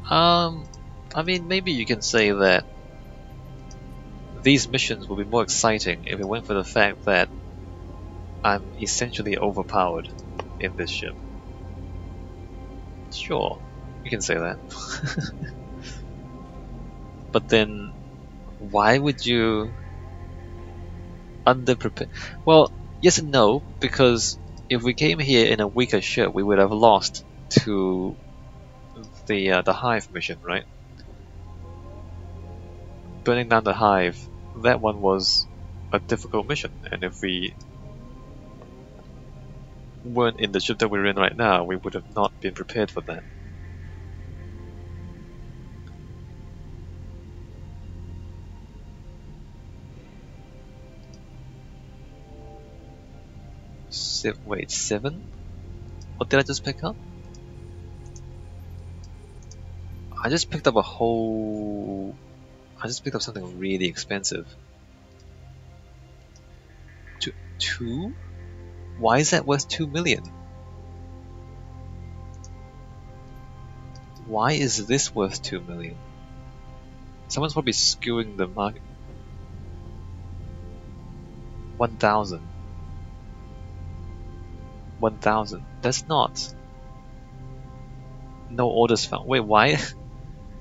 I mean, maybe you can say that these missions will be more exciting if it went for the fact that I'm essentially overpowered in this ship. Sure, you can say that. But then, why would you underprepare? Well, yes and no, because if we came here in a weaker ship, we would have lost to the Hive mission, right? Burning down the Hive, that one was a difficult mission, and if we weren't in the ship that we're in right now, we would have not been prepared for that. Wait, 7? What did I just pick up? I just picked up a whole... I just picked up something really expensive. 2? Why is that worth 2 million? Why is this worth 2 million? Someone's probably skewing the market. 1,000. 1,000. That's not. No orders found. Wait, why?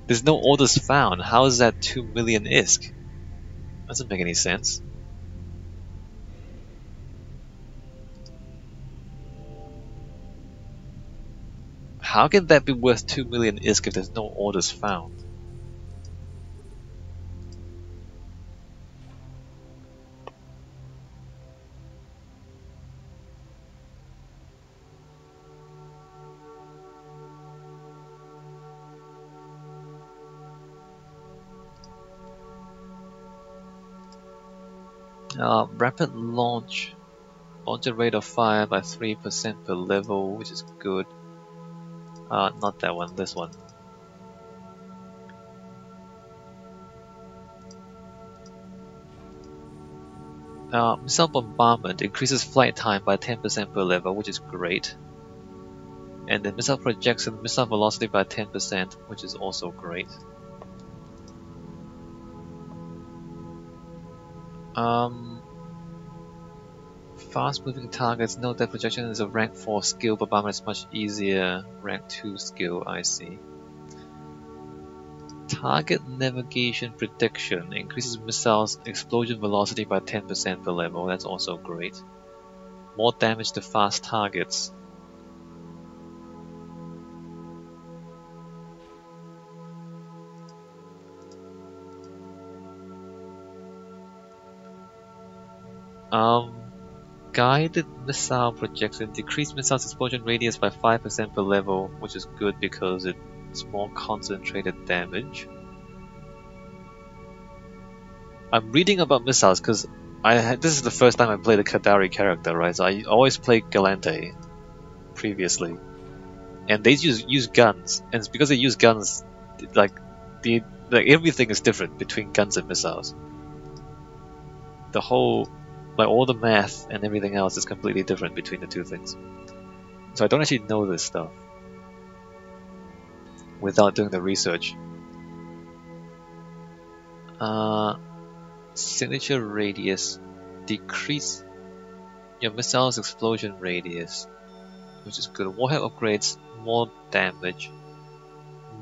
There's no orders found. How is that 2 million ISK? Doesn't make any sense. How can that be worth 2 million ISK if there's no orders found? Rapid launch rate of fire by 3% per level, which is good. Not that one, this one. Missile bombardment increases flight time by 10% per level, which is great. And then missile projection, missile velocity by 10%, which is also great. Fast moving targets, no depth projection is a rank 4 skill, but bombardment is much easier. Rank 2 skill, I see. Target navigation prediction increases missiles explosion velocity by 10% per level, that's also great. More damage to fast targets. Guided missile projection, decreased missiles explosion radius by 5% per level, which is good because it's more concentrated damage. I'm reading about missiles because this is the first time I played a Kadari character, right? So I always played Galante previously, and they use guns, and it's because they use guns, like everything is different between guns and missiles. The whole, like all the math and everything else is completely different between the two things. So I don't actually know this stuff without doing the research. Signature radius, decrease your missile's explosion radius, which is good. Warhead upgrades, more damage.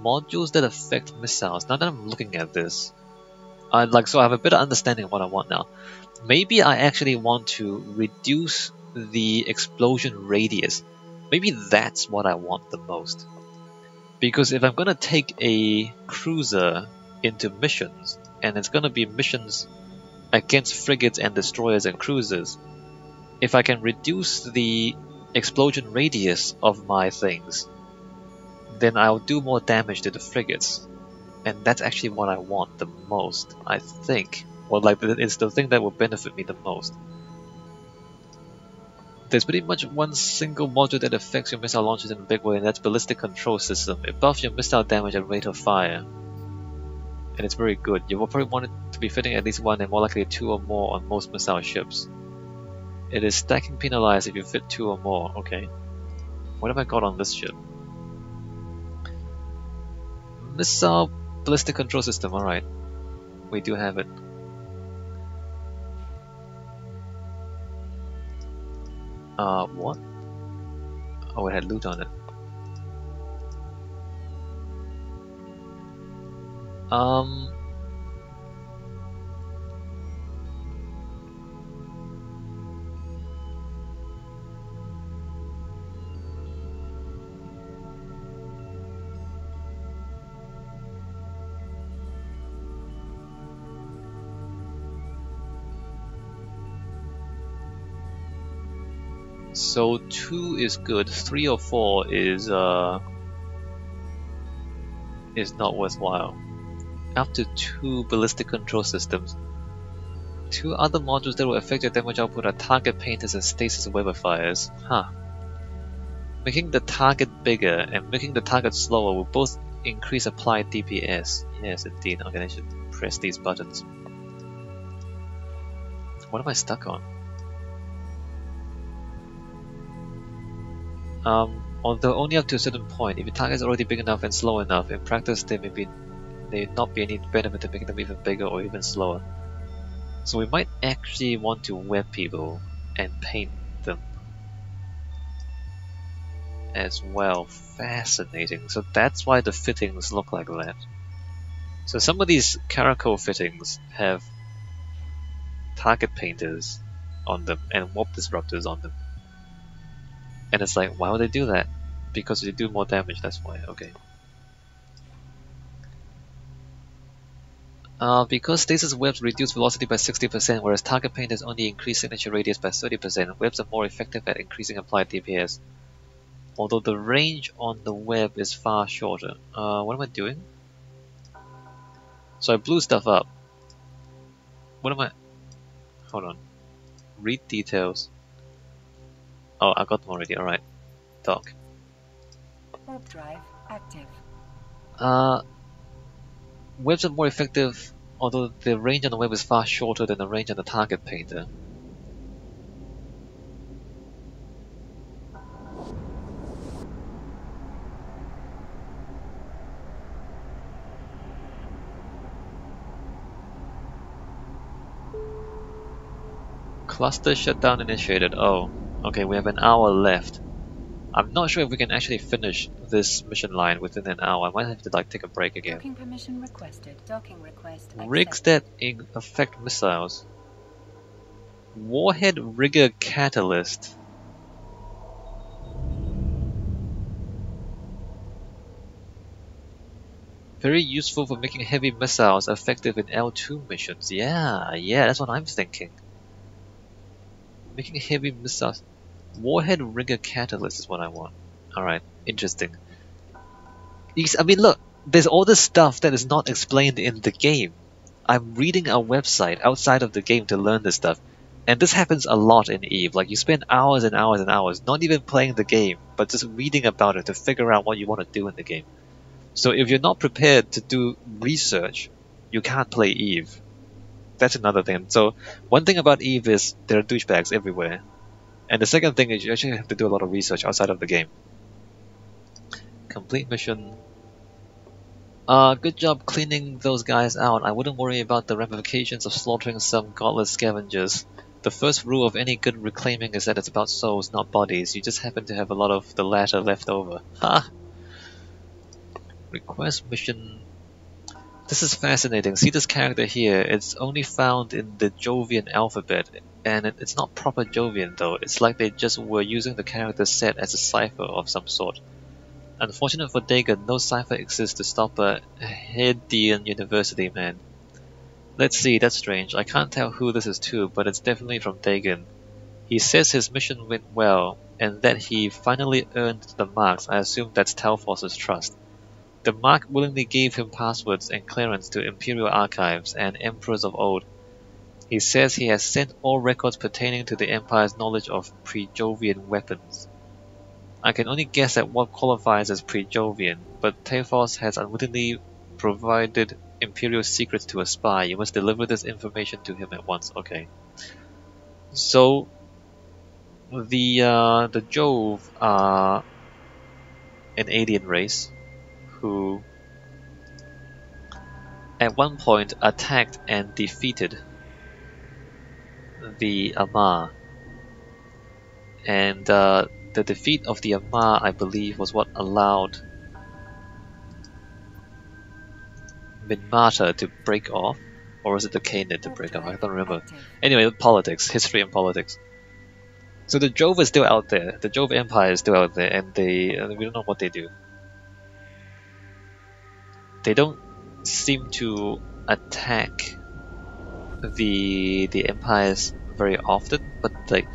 Modules that affect missiles. Now that I'm looking at this, so I have a better understanding of what I want now. Maybe I actually want to reduce the explosion radius. Maybe that's what I want the most. Because if I'm gonna take a cruiser into missions, and it's gonna be missions against frigates and destroyers and cruisers, if I can reduce the explosion radius of my things, then I'll do more damage to the frigates. And that's actually what I want the most, I think. Well, like, it's the thing that will benefit me the most. There's pretty much one single module that affects your missile launches in a big way, and that's Ballistic Control System. It buffs your missile damage and rate of fire. And it's very good. You will probably want it to be fitting at least one and more likely 2 or more on most missile ships. It is stacking penalized if you fit 2 or more. Okay. What have I got on this ship? Missile ballistic control system, alright. We do have it. What? Oh, it had loot on it. So 2 is good, 3 or 4 is not worthwhile. After 2 ballistic control systems, 2 other modules that will affect your damage output are target painters and stasis webifiers. Huh. Making the target bigger and making the target slower will both increase applied DPS. Yes, indeed. Okay, I should press these buttons. What am I stuck on? Although only up to a certain point. If your target is already big enough and slow enough, in practice there may not be any benefit to making them even bigger or even slower. So we might actually want to web people and paint them as well. Fascinating. So that's why the fittings look like that. So some of these caracal fittings have target painters on them and warp disruptors on them. And it's like, why would they do that? Because they do more damage, that's why. Okay. Because stasis webs reduce velocity by 60%, whereas target painters only increase signature radius by 30%, webs are more effective at increasing applied DPS. Although the range on the web is far shorter. What am I doing? So I blew stuff up. What am I... Hold on. Read details. Oh, I got them already, alright. Dock. Warp drive active. Webs are more effective, although the range on the web is far shorter than the range on the target painter. Cluster shutdown initiated. Oh, okay, we have an hour left. I'm not sure if we can actually finish this mission line within an hour. I might have to like take a break again. Docking permission requested. Docking request Rigs that affect missiles. Warhead rigger catalyst. Very useful for making heavy missiles effective in L2 missions. Yeah, that's what I'm thinking. Making heavy missiles. Warhead rigger catalyst is what I want. Alright, interesting. I mean, look, there's all this stuff that is not explained in the game. I'm reading a website outside of the game to learn this stuff. And this happens a lot in EVE. Like, you spend hours and hours and hours not even playing the game, but just reading about it to figure out what you want to do in the game. So if you're not prepared to do research, you can't play EVE. That's another thing. So one thing about EVE is there are douchebags everywhere. And the second thing is you actually have to do a lot of research outside of the game. Complete mission. Good job cleaning those guys out. I wouldn't worry about the ramifications of slaughtering some godless scavengers. The first rule of any good reclaiming is that it's about souls, not bodies. You just happen to have a lot of the latter left over. Ha! Request mission. This is fascinating. See this character here? It's only found in the Jovian alphabet, and it's not proper Jovian though. It's like they just were using the character set as a cipher of some sort. Unfortunate for Dagon, no cipher exists to stop a Hedian University man. Let's see, that's strange. I can't tell who this is to, but it's definitely from Dagon. He says his mission went well, and that he finally earned the marks. I assume that's Taphos' trust. The Mark willingly gave him passwords and clearance to Imperial archives and emperors of old. He says he has sent all records pertaining to the Empire's knowledge of pre-Jovian weapons. I can only guess at what qualifies as pre-Jovian, but Taphos has unwittingly provided Imperial secrets to a spy. You must deliver this information to him at once. Okay. So the Jove are an alien race who at one point attacked and defeated the Amar. And the defeat of the Amar, I believe, was what allowed Minmata to break off. Or was it the Khanate to break off? I don't remember. Anyway, politics, history and politics. So the Jove is still out there. The Jove Empire is still out there, and we don't know what they do. They don't seem to attack the empires very often, but like,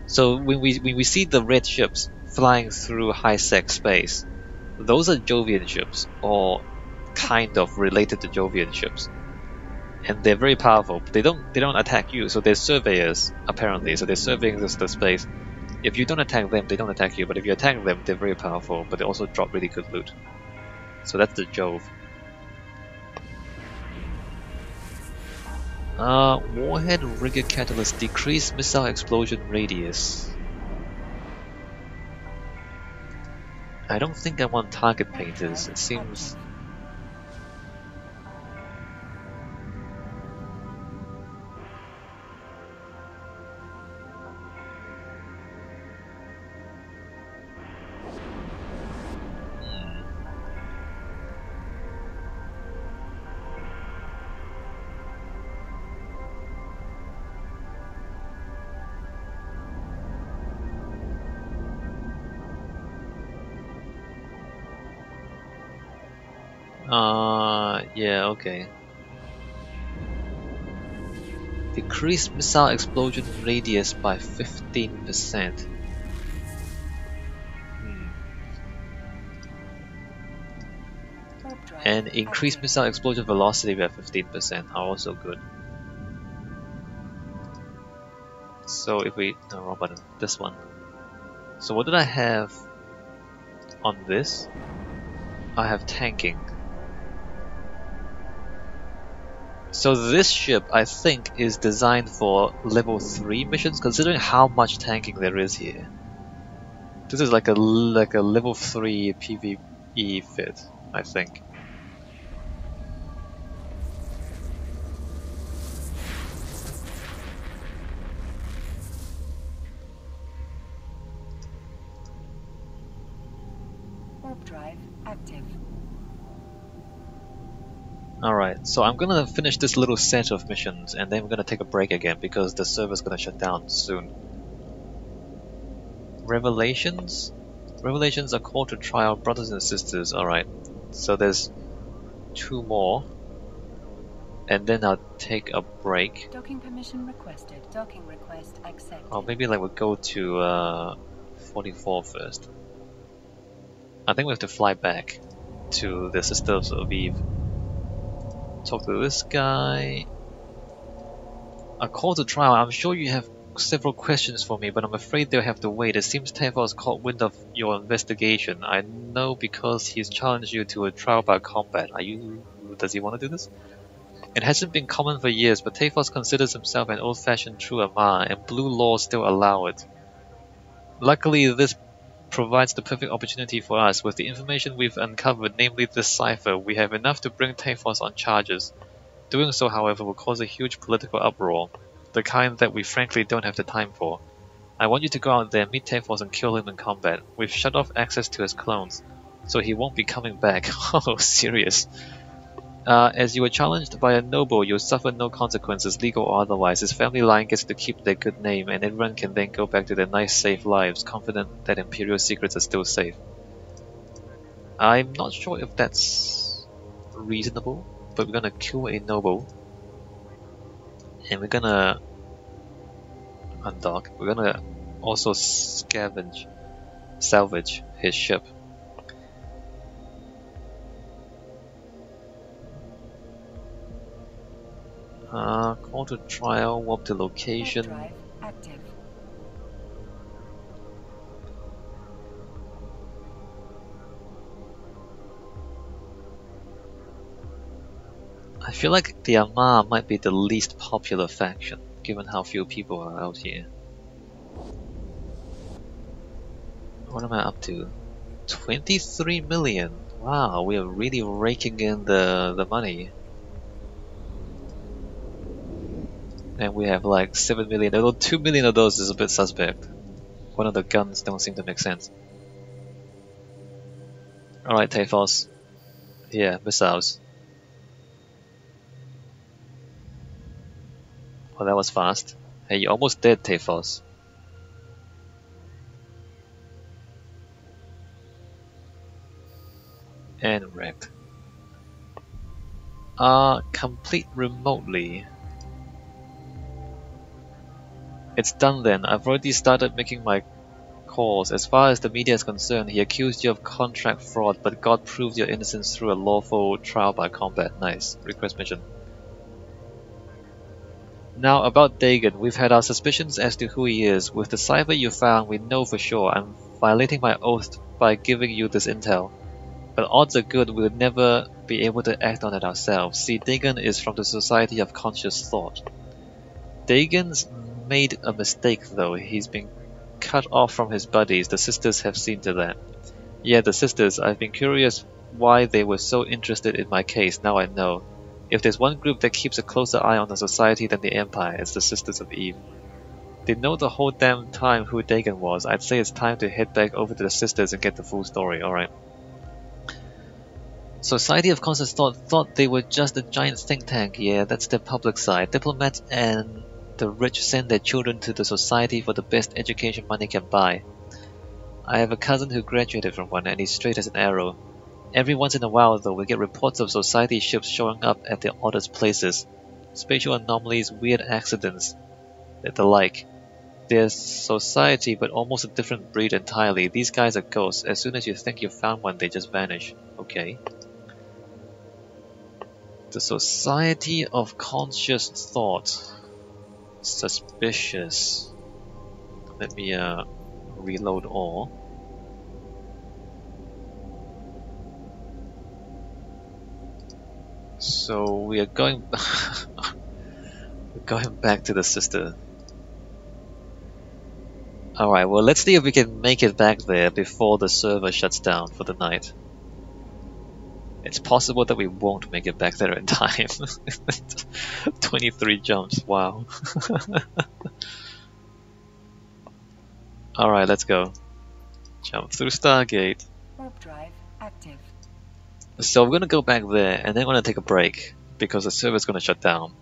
so when we see the red ships flying through high-sec space, those are Jovian ships, or kind of related to Jovian ships. And they're very powerful. But they don't attack you, so they're surveyors apparently. So they're surveying the space. If you don't attack them, they don't attack you. But if you attack them, they're very powerful. But they also drop really good loot. So that's the Jove. Warhead rigger catalyst, decrease missile explosion radius. I don't think I want target painters. It seems. Yeah, okay. Decrease missile explosion radius by 15%. And increase missile explosion velocity by 15% are also good. So if we... no, wrong button. This one. So what did I have on this? I have tanking. So this ship, I think, is designed for level 3 missions, considering how much tanking there is here. This is like a level 3 PvE fit, I think. Warp drive active. Alright, so I'm gonna finish this little set of missions and then we're gonna take a break again because the server's gonna shut down soon. Revelations? Revelations are called to trial brothers and sisters, alright. So there's 2 more. And then I'll take a break. Docking permission requested. Docking request accepted. Or maybe like we'll go to 44 first. I think we have to fly back to the Sisters of Eve. Talk to this guy. A call to trial. I'm sure you have several questions for me, but I'm afraid they'll have to wait. It seems Taphos caught wind of your investigation. I know because he's challenged you to a trial by combat. Does he want to do this? It hasn't been common for years, but Taphos considers himself an old-fashioned true Amar, and blue laws still allow it. Luckily, this provides the perfect opportunity for us. With the information we've uncovered, namely this cipher, we have enough to bring Taphos on charges. Doing so, however, will cause a huge political uproar, the kind that we frankly don't have the time for. I want you to go out there, meet Taphos, and kill him in combat. We've shut off access to his clones, so he won't be coming back. Oh, serious. As you were challenged by a noble, you'll suffer no consequences, legal or otherwise. His family line gets to keep their good name, and everyone can then go back to their nice, safe lives, confident that Imperial secrets are still safe. I'm not sure if that's reasonable, but we're gonna kill a noble, and we're gonna undock. We're gonna also salvage his ship. Call to trial, warp to location. Drive active. I feel like the Amar might be the least popular faction, given how few people are out here. What am I up to? 23 million! Wow, we are really raking in the money. And we have like 7 million, although 2 million of those is a bit suspect. One of the guns don't seem to make sense. Alright, Taphos. Yeah, missiles. Oh, that was fast. Hey, you almost dead, Taphos. And wrecked. Complete remotely. It's done then. I've already started making my calls. As far as the media is concerned, he accused you of contract fraud, but God proved your innocence through a lawful trial by combat. Nice. Request mission. Now about Dagon, we've had our suspicions as to who he is. With the cipher you found, we know for sure. I'm violating my oath by giving you this intel. But odds are good we'll never be able to act on it ourselves. See, Dagon is from the Society of Conscious Thought. Dagon's made a mistake though. He's been cut off from his buddies. The sisters have seen to that. Yeah, the sisters. I've been curious why they were so interested in my case. Now I know. If there's one group that keeps a closer eye on the society than the Empire, it's the Sisters of Eve. They know the whole damn time who Dagon was. I'd say it's time to head back over to the sisters and get the full story. Alright. Society of Conscious thought they were just a giant think tank. Yeah, that's their public side. Diplomats and the rich send their children to the society for the best education money can buy. I have a cousin who graduated from one and he's straight as an arrow. Every once in a while though, we get reports of society ships showing up at the oddest places. Spatial anomalies, weird accidents, the like. They're society but almost a different breed entirely. These guys are ghosts. As soon as you think you've found one, they just vanish. Okay. The Society of Conscious Thought. Suspicious. Let me reload all. So we are going we're going back to the sister. Alright, well let's see if we can make it back there before the server shuts down for the night. It's possible that we won't make it back there in time. 23 jumps, wow. Alright, let's go. Jump through Stargate. Warp drive active. So we're gonna go back there and then we're gonna take a break because the server's gonna shut down.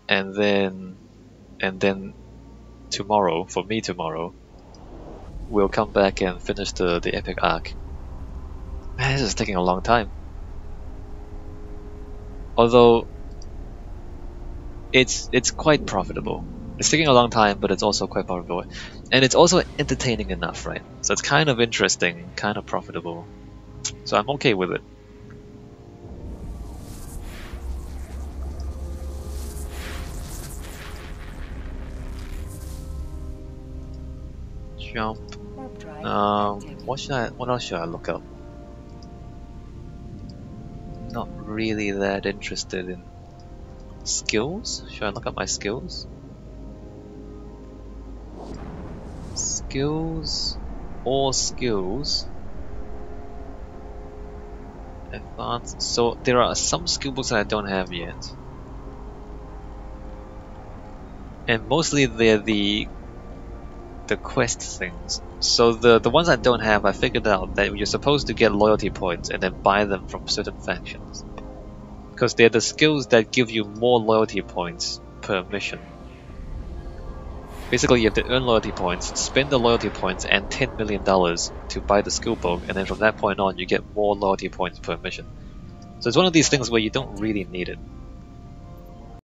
And then tomorrow, for me tomorrow, we'll come back and finish the epic arc. Man, this is taking a long time. Although it's quite profitable. It's taking a long time, but it's also quite profitable. And it's also entertaining enough, right? So it's kind of interesting, kind of profitable. So I'm okay with it. Jump. What else should I look up? Not really that interested in skills. Should I look up my skills? Skills. All skills. Advanced. So there are some skills that I don't have yet. And mostly they're the quest things. So the ones I don't have, I figured out that you're supposed to get loyalty points and then buy them from certain factions. Because they're the skills that give you more loyalty points per mission. Basically, you have to earn loyalty points, spend the loyalty points and $10 million to buy the skill book, and then from that point on, you get more loyalty points per mission. So it's one of these things where you don't really need it.